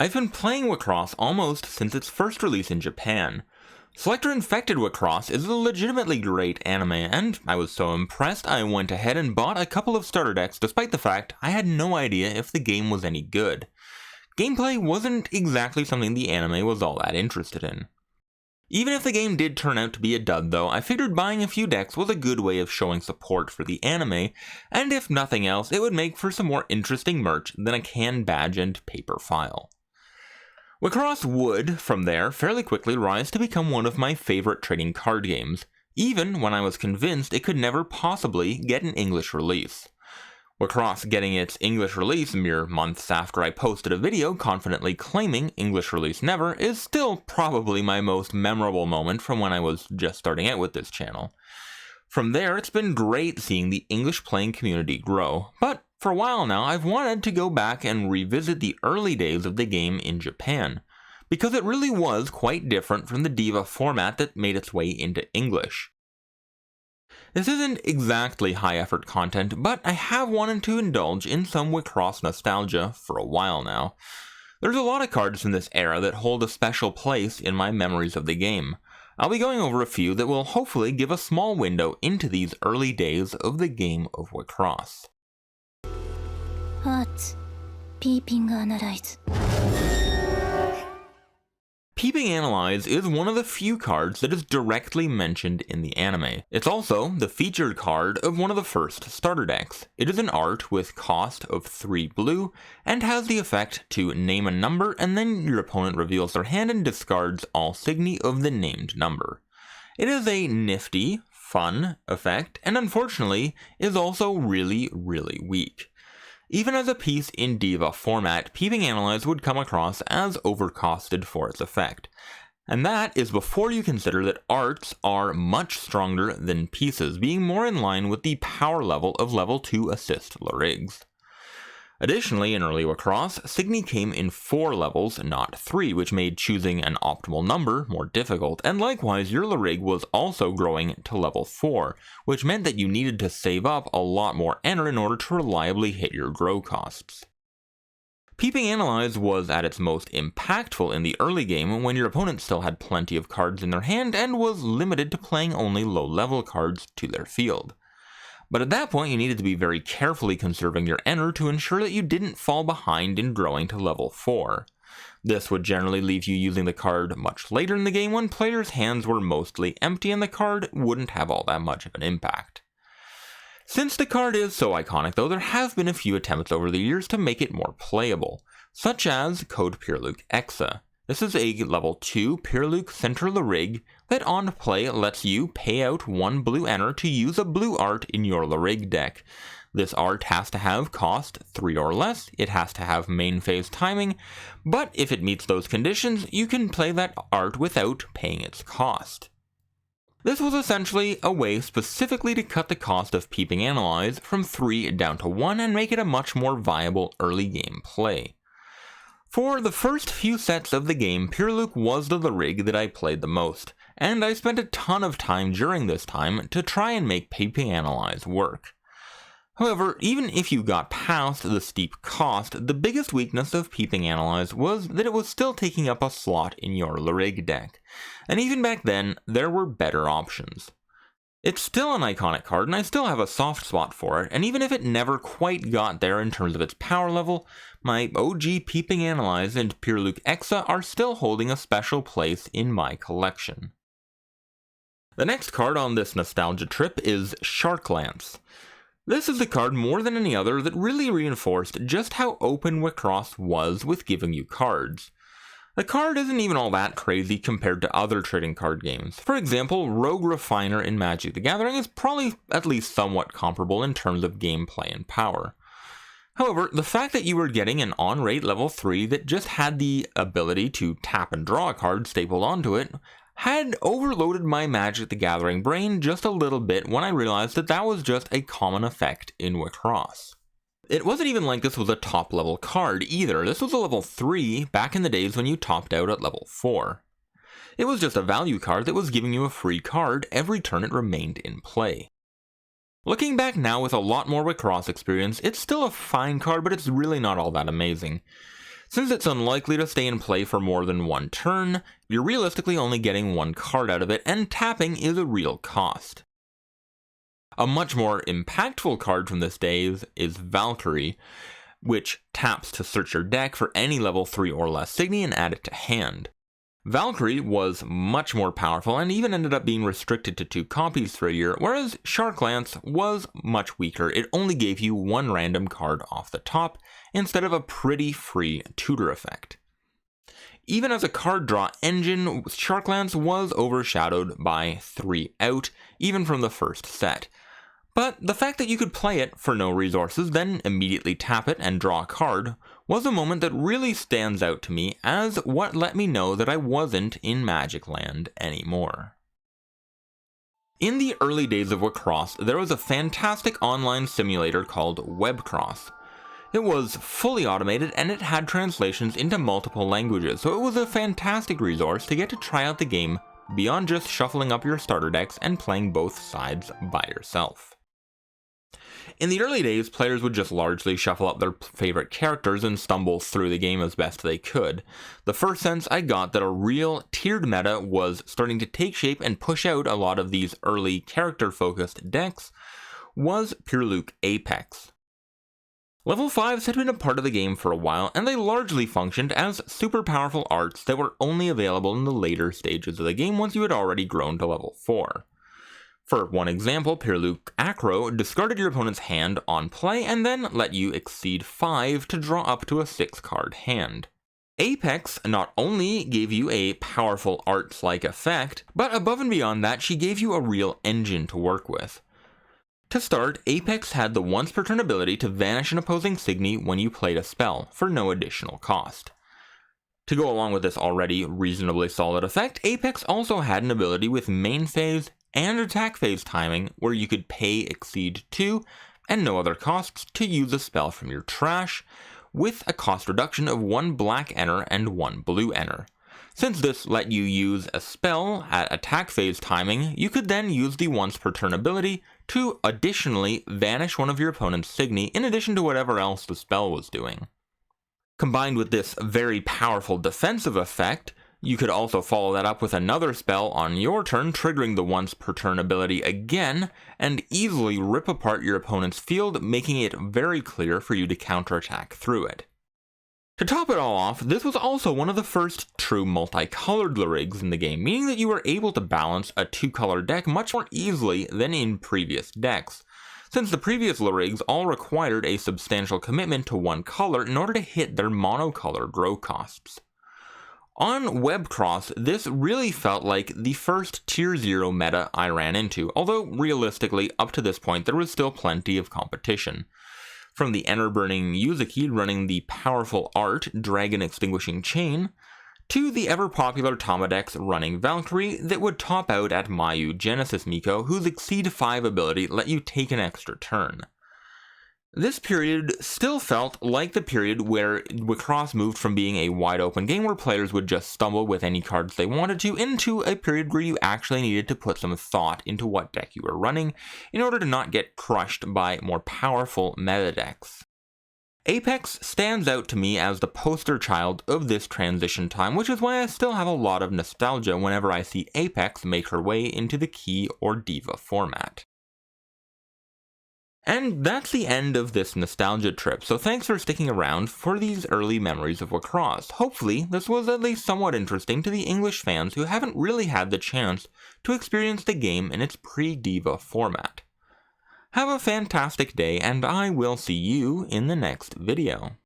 I've been playing WIXOSS almost since its first release in Japan. Selector Infected WIXOSS is a legitimately great anime, and I was so impressed I went ahead and bought a couple of starter decks despite the fact I had no idea if the game was any good. Gameplay wasn't exactly something the anime was all that interested in. Even if the game did turn out to be a dud though, I figured buying a few decks was a good way of showing support for the anime, and if nothing else, it would make for some more interesting merch than a canned badge and paper file. WIXOSS would, from there, fairly quickly rise to become one of my favorite trading card games, even when I was convinced it could never possibly get an English release. WIXOSS getting its English release mere months after I posted a video confidently claiming English release never is still probably my most memorable moment from when I was just starting out with this channel. From there, it's been great seeing the English playing community grow, but for a while now I've wanted to go back and revisit the early days of the game in Japan, because it really was quite different from the Diva format that made its way into English. This isn't exactly high-effort content, but I have wanted to indulge in some WIXOSS nostalgia for a while now. There's a lot of cards from this era that hold a special place in my memories of the game. I'll be going over a few that will hopefully give a small window into these early days of the game of WIXOSS. Analyze. Peeping Analyse is one of the few cards that is directly mentioned in the anime. It's also the featured card of one of the first starter decks. It is an art with cost of 3 blue, and has the effect to name a number, and then your opponent reveals their hand and discards all signy of the named number. It is a nifty, fun effect, and unfortunately is also really weak. Even as a piece in Diva format, Peeping Analyse would come across as overcosted for its effect. And that is before you consider that arts are much stronger than pieces, being more in line with the power level of level 2 assist Lyrigs. Additionally, in early WIXOSS, Signy came in 4 levels, not 3, which made choosing an optimal number more difficult, and likewise your Lyrig was also growing to level 4, which meant that you needed to save up a lot more Enter in order to reliably hit your grow costs. Peeping Analyse was at its most impactful in the early game when your opponent still had plenty of cards in their hand and was limited to playing only low-level cards to their field. But at that point you needed to be very carefully conserving your Enter to ensure that you didn't fall behind in growing to level 4. This would generally leave you using the card much later in the game when players' hands were mostly empty and the card wouldn't have all that much of an impact. Since the card is so iconic though, there have been a few attempts over the years to make it more playable, such as Code Pyrluke Exa. This is a level 2 Pyrluke Center Lyrig that on play lets you pay out 1 blue Enter to use a blue art in your Lyrig deck. This art has to have cost 3 or less, it has to have main phase timing, but if it meets those conditions, you can play that art without paying its cost. This was essentially a way specifically to cut the cost of Peeping Analyse from 3 down to 1 and make it a much more viable early game play. For the first few sets of the game, Pyrluke was the Lyrig that I played the most, and I spent a ton of time during this time to try and make Peeping Analyse work. However, even if you got past the steep cost, the biggest weakness of Peeping Analyse was that it was still taking up a slot in your Lyrig deck, and even back then, there were better options. It's still an iconic card, and I still have a soft spot for it, and even if it never quite got there in terms of its power level, my OG Peeping Analyse and Pyrluke Exa are still holding a special place in my collection. The next card on this nostalgia trip is Shark Lance. This is the card more than any other that really reinforced just how open WIXOSS was with giving you cards. The card isn't even all that crazy compared to other trading card games. For example, Rogue Refiner in Magic the Gathering is probably at least somewhat comparable in terms of gameplay and power. However, the fact that you were getting an on-rate level 3 that just had the ability to tap and draw a card stapled onto it had overloaded my Magic the Gathering brain just a little bit when I realized that that was just a common effect in WIXOSS. It wasn't even like this was a top level card either. This was a level 3 back in the days when you topped out at level 4. It was just a value card that was giving you a free card every turn it remained in play. Looking back now with a lot more WIXOSS experience, it's still a fine card, but it's really not all that amazing. Since it's unlikely to stay in play for more than one turn, you're realistically only getting one card out of it, and tapping is a real cost. A much more impactful card from this day is Valkyrie, which taps to search your deck for any level 3 or less Signy and add it to hand. Valkyrie was much more powerful and even ended up being restricted to 2 copies for a year, whereas Shark Lance was much weaker. It only gave you one random card off the top, instead of a pretty free tutor effect. Even as a card draw engine, Shark Lance was overshadowed by 3 out, even from the first set. But the fact that you could play it for no resources, then immediately tap it and draw a card, was a moment that really stands out to me as what let me know that I wasn't in Magic Land anymore. In the early days of WIXOSS, there was a fantastic online simulator called WIXOSS. It was fully automated and it had translations into multiple languages, so it was a fantastic resource to get to try out the game beyond just shuffling up your starter decks and playing both sides by yourself. In the early days, players would just largely shuffle up their favorite characters and stumble through the game as best they could. The first sense I got that a real tiered meta was starting to take shape and push out a lot of these early character-focused decks was Pure-Luke Apex. Level 5s had been a part of the game for a while, and they largely functioned as super powerful arts that were only available in the later stages of the game once you had already grown to level 4. For one example, Pure-Luke Acro discarded your opponent's hand on play and then let you exceed 5 to draw up to a 6-card hand. Apex not only gave you a powerful arts-like effect, but above and beyond that, she gave you a real engine to work with. To start, Apex had the once per turn ability to vanish an opposing Signy when you played a spell, for no additional cost. To go along with this already reasonably solid effect, Apex also had an ability with main phase and attack phase timing where you could pay exceed 2 and no other costs to use a spell from your trash, with a cost reduction of 1 black enter and 1 blue enter. Since this let you use a spell at attack phase timing, you could then use the once per turn ability to additionally vanish one of your opponent's Signy in addition to whatever else the spell was doing. Combined with this very powerful defensive effect, you could also follow that up with another spell on your turn, triggering the once per turn ability again, and easily rip apart your opponent's field, making it very clear for you to counterattack through it. To top it all off, this was also one of the first true multicolored Lyrigs in the game, meaning that you were able to balance a 2-color deck much more easily than in previous decks, since the previous Lyrigs all required a substantial commitment to one color in order to hit their monocolor grow costs. On WIXOSS, this really felt like the first Tier 0 meta I ran into, although realistically, up to this point there was still plenty of competition. From the Enter-burning Yuzuki running the powerful art Dragon Extinguishing Chain, to the ever-popular Tama decks running Valkyrie that would top out at Mayu Genesis Miko, whose Exceed 5 ability let you take an extra turn. This period still felt like the period where WIXOSS moved from being a wide-open game where players would just stumble with any cards they wanted to, into a period where you actually needed to put some thought into what deck you were running in order to not get crushed by more powerful meta decks. Apex stands out to me as the poster child of this transition time, which is why I still have a lot of nostalgia whenever I see Apex make her way into the Key or Diva format. And that's the end of this nostalgia trip, so thanks for sticking around for these early memories of WIXOSS. Hopefully, this was at least somewhat interesting to the English fans who haven't really had the chance to experience the game in its pre-Diva format. Have a fantastic day, and I will see you in the next video.